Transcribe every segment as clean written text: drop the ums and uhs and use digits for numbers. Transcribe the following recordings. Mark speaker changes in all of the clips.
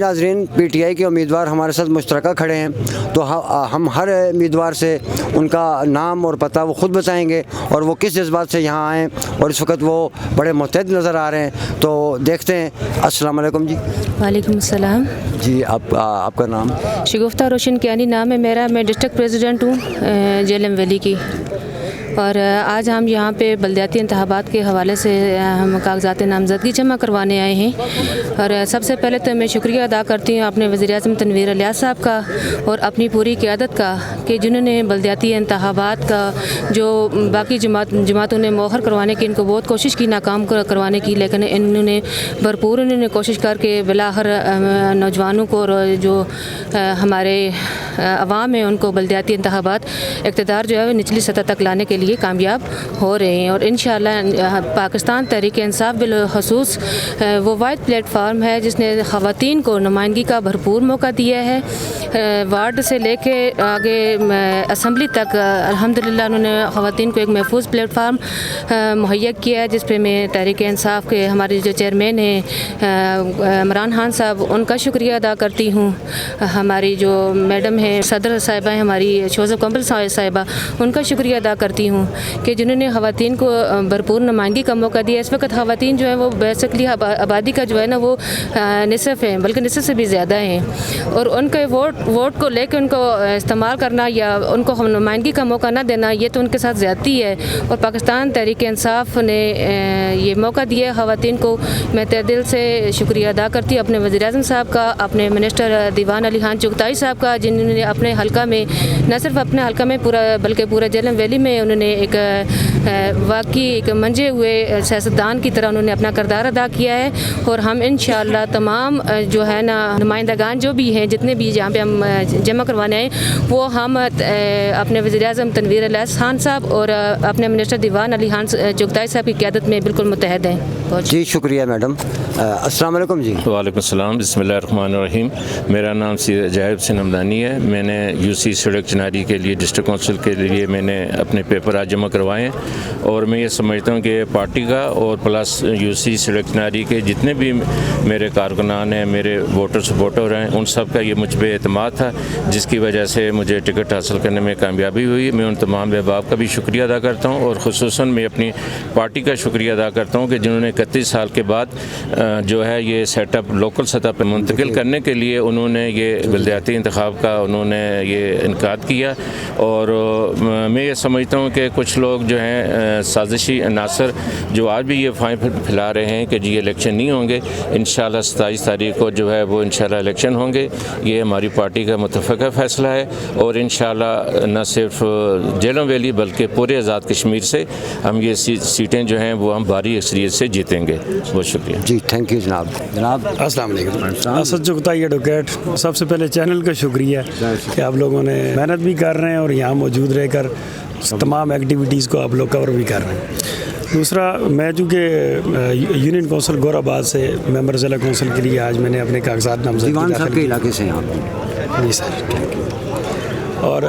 Speaker 1: ناظرین، P T I کے امیدوار ہمارے ساتھ مشترکہ کھڑے ہیں، تو ہم ہر امیدوار سے ان کا نام اور پتہ وہ خود بتائیں گے اور وہ کس جذبات سے یہاں آئیں، اور اس وقت وہ بڑے متحد نظر آ رہے ہیں، تو دیکھتے ہیں۔ السلام علیکم جی۔
Speaker 2: وعلیکم السلام
Speaker 1: جی، آپ کا نام؟
Speaker 2: شگفتہ روشن کیانی نام ہے میرا، میں ڈسٹرکٹ پریزیڈنٹ ہوں جیلم ویلی کی، اور آج ہم یہاں پہ بلدیاتی انتخابات کے حوالے سے ہم کاغذات نامزدگی جمع کروانے آئے ہیں، اور سب سے پہلے تو میں شکریہ ادا کرتی ہوں اپنے وزیر اعظم تنویر الیاس صاحب کا اور اپنی پوری قیادت کا، کہ جنہوں نے بلدیاتی انتخابات کا جو باقی جماعتوں نے مؤخر کروانے کی ان کو بہت کوشش کی ناکام کروانے کی، لیکن انہوں نے بھرپور کوشش کر کے بلاخر نوجوانوں کو اور جو ہمارے عوام ہیں ان کو بلدیاتی انتخابات اقتدار جو ہے وہ نچلی سطح تک لانے کے لیے کامیاب ہو رہے ہیں، اور انشاءاللہ پاکستان تحریک انصاف بالخصوص وہ واحد پلیٹ فارم ہے جس نے خواتین کو نمائندگی کا بھرپور موقع دیا ہے، وارڈ سے لے کے آگے اسمبلی تک الحمدللہ انہوں نے خواتین کو ایک محفوظ پلیٹ فارم مہیا کیا ہے، جس پہ میں تحریک انصاف کے ہمارے جو چیئرمین ہیں عمران خان صاحب، ان کا شکریہ ادا کرتی ہوں، ہماری جو میڈم ہیں صدر صاحبہ ہیں ہماری شوزہ کمبل صاحبہ، ان کا شکریہ ادا کرتی ہوں کہ جنہوں نے خواتین کو بھرپور نمائندگی کا موقع دیا۔ اس وقت خواتین جو ہیں وہ بیسکلی آبادی کا جو ہے نا وہ نصف ہیں، بلکہ نصف سے بھی زیادہ ہیں، اور ان کے ووٹ کو لے کے ان کو استعمال کرنا یا ان کو نمائندگی کا موقع نہ دینا، یہ تو ان کے ساتھ زیادتی ہے، اور پاکستان تحریک انصاف نے یہ موقع دیا ہے خواتین کو۔ میں تہ دل سے شکریہ ادا کرتی ہوں اپنے وزیر اعظم صاحب کا، اپنے منسٹر دیوان علی خان چغتائی صاحب کا، جنہوں نے اپنے حلقہ میں نہ صرف اپنے حلقہ میں بلکہ پورے جیلم ویلی میں انہوں نے ایک واقعی ایک منجے ہوئے سیاستدان کی طرح انہوں نے اپنا کردار ادا کیا ہے، اور ہم انشاءاللہ تمام جو ہے نا نمائندگان جو بھی ہیں جتنے بھی جہاں پہ ہم جمع کروانے آئے وہ ہم اپنے وزیر اعظم تنویر الیاس خان صاحب اور اپنے منسٹر دیوان علی خان چغتائی صاحب کی قیادت میں بالکل متحد ہیں۔
Speaker 1: جی شکریہ میڈم۔ السلام علیکم جی۔
Speaker 3: وعلیکم السلام، بسم اللہ الرحمن الرحیم۔ میرا نام جاہب حسین ہمدانی ہے۔ میں نے یو سی سڑک چناری کے لیے ڈسٹرکٹ کونسل کے لیے میں نے اپنے پیپر آج جمع کروائے ہیں، اور میں یہ سمجھتا ہوں کہ پارٹی کا اور پلس یو سی سڑک چناری کے جتنے بھی میرے کارکنان ہیں، میرے ووٹر سپورٹر ہیں، ان سب کا یہ مجھ پہ اعتماد تھا، جس کی وجہ سے مجھے ٹکٹ حاصل کرنے میں کامیابی ہوئی۔ میں ان تمام احباب کا بھی شکریہ ادا کرتا ہوں، اور خصوصاً میں اپنی پارٹی کا شکریہ ادا کرتا ہوں کہ جنہوں نے 31 سال کے بعد جو ہے یہ سیٹ اپ لوکل سطح پہ منتقل کرنے کے لیے انہوں نے یہ بلدیاتی انتخاب کا انہوں نے یہ انعقاد کیا، اور میں یہ سمجھتا ہوں کہ کچھ لوگ جو ہیں سازشی عناصر جو آج بھی یہ فائن پھیلا رہے ہیں کہ جی الیکشن نہیں ہوں گے، انشاءاللہ 27 تاریخ کو جو ہے وہ انشاءاللہ الیکشن ہوں گے، یہ ہماری پارٹی کا متفقہ فیصلہ ہے، اور انشاءاللہ نہ صرف جیلم ویلی بلکہ پورے آزاد کشمیر سے ہم یہ سیٹیں جو ہیں وہ ہم بھاری اکثریت سے جیتیں گے۔ بہت شکریہ
Speaker 1: جی، تھینک یو جناب۔
Speaker 4: السلام علیکم۔ اسد چغتائی ایڈوکیٹ، سب سے پہلے چینل کا شکریہ کہ آپ لوگوں نے محنت بھی کر رہے ہیں اور یہاں موجود رہ کر تمام ایکٹیویٹیز کو آپ لوگ کور بھی کر رہے ہیں۔ دوسرا، میں چونکہ یونین کونسل گور آباد سے ممبر ضلع کونسل کے لیے آج میں نے اپنے کاغذات نامزدگی
Speaker 1: دیوان
Speaker 4: داخل
Speaker 1: صاحب کے علاقے سے ہیں؟
Speaker 4: جی سر، اور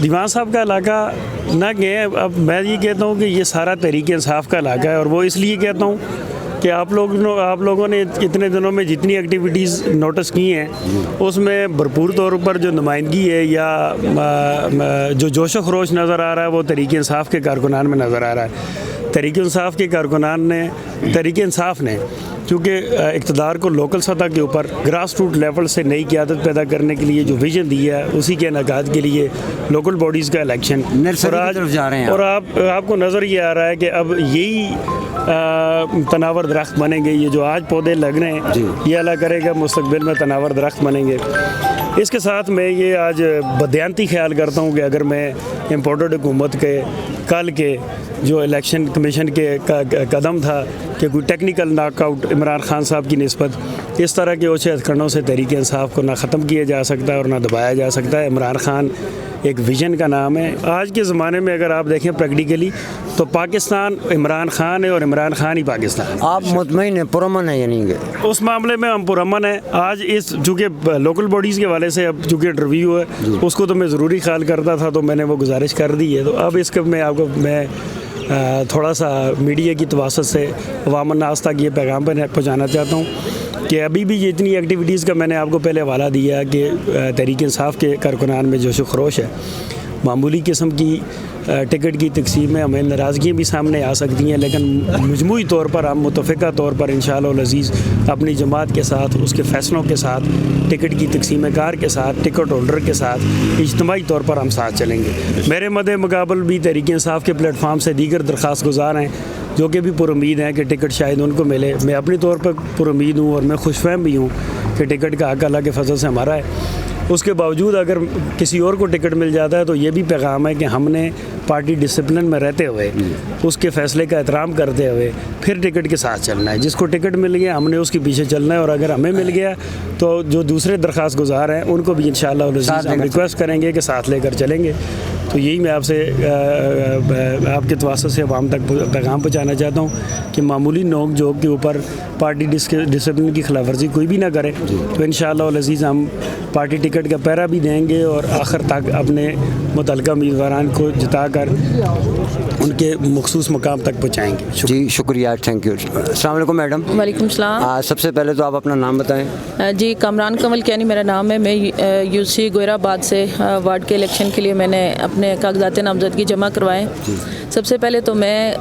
Speaker 4: دیوان صاحب کا علاقہ نہ گئے، اب میں یہ کہتا ہوں کہ یہ سارا تحریک انصاف کا علاقہ ہے، اور وہ اس لیے کہتا ہوں کہ آپ لوگوں نے اتنے دنوں میں جتنی ایکٹیویٹیز نوٹس کی ہیں اس میں بھرپور طور پر جو نمائندگی ہے یا جو جوش و خروش نظر آ رہا ہے وہ تحریک انصاف کے کارکنان میں نظر آ رہا ہے۔ تحریک انصاف کے کارکنان نے تحریک انصاف نے چونکہ اقتدار کو لوکل سطح کے اوپر گراس روٹ لیول سے نئی قیادت پیدا کرنے کے لیے جو ویژن دیا ہے، اسی کے انعقاد کے لیے لوکل باڈیز کا الیکشن، اور آپ کو نظر یہ آ رہا ہے کہ اب یہی تناور درخت بنیں گے، یہ جو آج پودے لگ رہے ہیں یہ اللہ کرے گا مستقبل میں تناور درخت بنیں گے۔ اس کے ساتھ میں یہ آج بدیانتی خیال کرتا ہوں کہ اگر میں امپورٹڈ حکومت کے کل کے جو الیکشن کمیشن کے قدم تھا کہ کوئی technical knock out Imran Khan صاحب کی نسبت، اس طرح کے اوچھے ہتھکنڈوں سے تحریک انصاف کو نہ ختم کیا جا سکتا ہے اور نہ دبایا جا سکتا ہے۔ عمران خان ایک ویژن کا نام ہے۔ آج کے زمانے میں اگر آپ دیکھیں پریکٹیکلی تو پاکستان عمران خان ہے اور عمران خان ہی پاکستان۔
Speaker 1: آپ مطمئن ہیں، پرامن ہیں؟ یعنی کہ
Speaker 4: اس معاملے میں ہم پرامن ہیں۔ آج اس چونکہ لوکل باڈیز کے حوالے سے اب چونکہ انٹرویو ہے اس کو تو میں ضروری خیال کرتا تھا، تو میں نے وہ گزارش کر دی ہے، تو اب اس کے میں آپ کو تھوڑا سا میڈیا کی تواسط سے عوام الناس تک یہ پیغام پہنچانا چاہتا ہوں کہ ابھی بھی یہ اتنی ایکٹیویٹیز کا میں نے آپ کو پہلے حوالہ دیا کہ تحریک انصاف کے کارکنان میں جوش و خروش ہے. معمولی قسم کی ٹکٹ کی تقسیم میں ہمیں ناراضگیاں بھی سامنے آ سکتی ہیں، لیکن مجموعی طور پر ہم متفقہ طور پر انشاءاللہ العزیز اپنی جماعت کے ساتھ، اس کے فیصلوں کے ساتھ، ٹکٹ کی تقسیم کار کے ساتھ، ٹکٹ ہولڈر کے ساتھ اجتماعی طور پر ہم ساتھ چلیں گے. میرے مد مقابل بھی تحریک انصاف کے پلیٹ فارم سے دیگر درخواست گزار ہیں جو کہ بھی پر امید ہیں کہ ٹکٹ شاید ان کو ملے. میں اپنی طور پر پر امید ہوں اور میں خوش فہم بھی ہوں کہ ٹکٹ کا حق اللہ کے فضل سے ہمارا ہے. اس کے باوجود اگر کسی اور کو ٹکٹ مل جاتا ہے تو یہ بھی پیغام ہے کہ ہم نے پارٹی ڈسپلن میں رہتے ہوئے، اس کے فیصلے کا احترام کرتے ہوئے پھر ٹکٹ کے ساتھ چلنا ہے. جس کو ٹکٹ مل گیا ہم نے اس کے پیچھے چلنا ہے، اور اگر ہمیں مل گیا تو جو دوسرے درخواست گزار ہیں ان کو بھی انشاءاللہ العزیز ہم ریکویسٹ کریں گے کہ ساتھ لے کر چلیں گے. تو یہی میں آپ سے آپ کے تواسط سے عوام تک پیغام پہنچانا چاہتا ہوں کہ معمولی نوک جھوک کے اوپر پارٹی ڈسپلن کی خلاف ورزی کوئی بھی نہ کرے. تو انشاءاللہ العزیز ہم پارٹی ٹکٹ کا پہرا بھی دیں گے اور آخر تک اپنے متعلقہ امیدواران کو جتا کر ان کے مخصوص مقام تک پہنچائیں گے.
Speaker 1: جی شکریہ، تھینک یو. السلام علیکم میڈم.
Speaker 5: وعلیکم السلام.
Speaker 1: سب سے پہلے تو آپ اپنا نام بتائیں.
Speaker 5: جی کامران کنول کیانی میرا نام ہے. میں یو سی گوہر آباد سے وارڈ کے الیکشن کے لیے میں نے اپنے کاغذات نامزدگی جمع کروائے. سب سے پہلے تو میں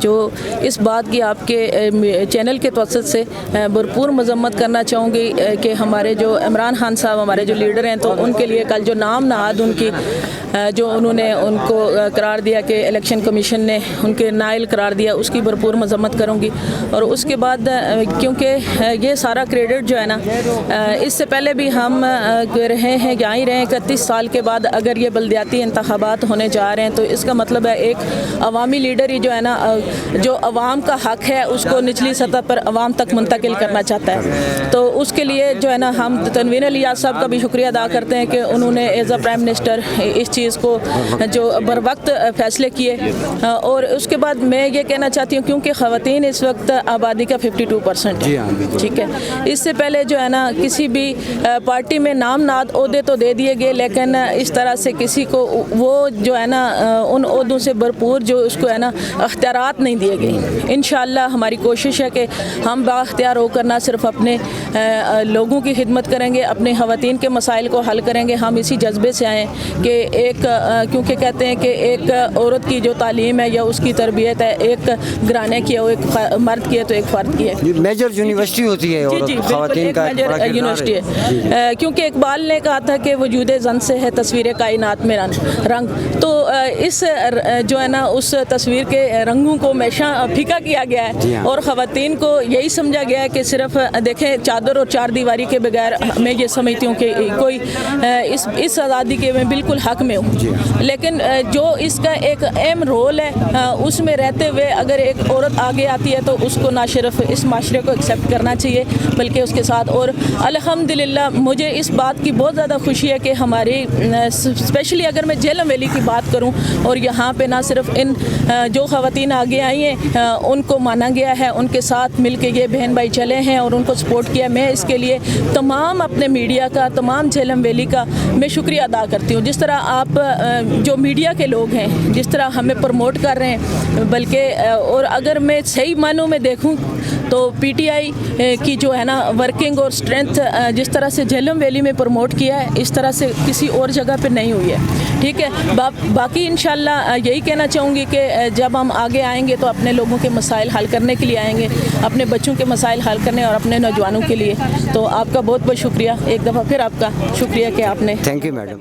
Speaker 5: جو اس بات کی آپ کے چینل کے توسط سے بھرپور مذمت کرنا چاہوں گی کہ ہمارے جو عمران خان صاحب ہمارے جو لیڈر ہیں، تو ان کے لیے کل جو نام نہاد ان کی جو انہوں نے ان کو قرار دیا کہ الیکشن کمیشن نے ان کے نائل قرار دیا، اس کی بھرپور مذمت کروں گی. اور اس کے بعد کیونکہ یہ سارا کریڈٹ جو ہے نا، اس سے پہلے بھی ہم رہے ہیں یہاں ہی رہے 31 سال کے بعد اگر یہ بلدیاتی انتخابات ہونے جا رہے ہیں تو اس کا مطلب ہے ایک عوامی لیڈر ہی جو ہے نا، جو عوام کا حق ہے اس کو نچلی سطح پر عوام تک منتقل کرنا چاہتا ہے. تو اس کے لیے جو ہے نا ہم تنویر الیاس صاحب کا بھی شکریہ ادا کرتے ہیں کہ انہوں نے ایز اے پرائم منسٹر اس چیز کو جو بر وقت فیصلے کیے. اور اس کے بعد میں یہ کہنا چاہتی ہوں کیونکہ خواتین اس وقت آبادی کا 52% ہے، ٹھیک ہے. اس سے پہلے جو ہے نا کسی بھی پارٹی میں نام ناد عہدے تو دے دیے گئے، لیکن اس طرح سے کسی کو وہ جو ہے نا ان عہدوں سے بھرپور جو اس کو ہے نا اختیارات نہیں دیے گئے. انشاءاللہ ہماری کوشش ہے کہ ہم بااختیار ہو کر نہ صرف اپنے لوگوں کی خدمت کریں گے، اپنے خواتین کے مسائل کو حل کریں گے. ہم اسی جذبے سے آئیں کہ ایک کیونکہ کہتے ہیں کہ ایک عورت کی جو تعلیم ہے یا اس کی تربیت ہے، ایک گھرانے کی ہے، وہ ایک مرد کی ہے تو ایک فرد کی ہے.
Speaker 1: میجر یونیورسٹی ہوتی ہے
Speaker 5: جی خواتین کا میجر یونیورسٹی ہے. کیونکہ اقبال نے کہا تھا کہ وجود زن سے ہے تصویر کائنات میں رنگ. تو اس جو ہے نا اس تصویر کے رنگوں کو ہمیشہ پھیکا کیا گیا ہے اور خواتین کو یہی سمجھا گیا ہے کہ صرف دیکھیں چادر اور چار دیواری کے بغیر میں یہ سمجھتی ہوں کہ کوئی اس آزادی کے میں بالکل حق میں ہوں. لیکن جو اس کا ایک اہم رول ہے اس میں رہتے ہوئے اگر ایک عورت آگے آتی ہے تو اس کو نہ صرف اس معاشرے کو ایکسیپٹ کرنا چاہیے بلکہ اس کے ساتھ. اور الحمدللہ مجھے اس بات کی بہت زیادہ خوشی ہے کہ ہماری اسپیشلی اگر میں جہلم ویلی کی بات کروں اور یہاں پہ نہ صرف ان جو خواتین آگے آئی ہیں ان کو مانا گیا ہے، ان کے ساتھ مل کے یہ بہن بھائی چلے ہیں اور ان کو سپورٹ کیا. میں اس کے لیے تمام اپنے میڈیا کا، تمام جہلم ویلی کا میں شکریہ ادا کرتی ہوں. جس طرح آپ جو میڈیا کے لوگ ہیں جس طرح ہمیں پروموٹ کر رہے ہیں، بلکہ اور اگر میں صحیح معنوں میں دیکھوں تو پی ٹی آئی کی جو ہے نا ورکنگ اور اسٹرینتھ جس طرح سے جہلم ویلی میں پروموٹ کیا ہے اس طرح سے کسی اور جگہ پہ نہیں ہوئی ہے، ٹھیک ہے. باقی انشاءاللہ یہی کہنا چاہوں گی کہ جب ہم آگے آئیں گے تو اپنے لوگوں کے مسائل حل کرنے کے لیے آئیں گے، اپنے بچوں کے مسائل حل کرنے اور اپنے نوجوانوں کے لیے. تو آپ کا بہت بہت شکریہ، ایک دفعہ پھر آپ کا شکریہ کہ آپ نے.
Speaker 1: Thank you madam.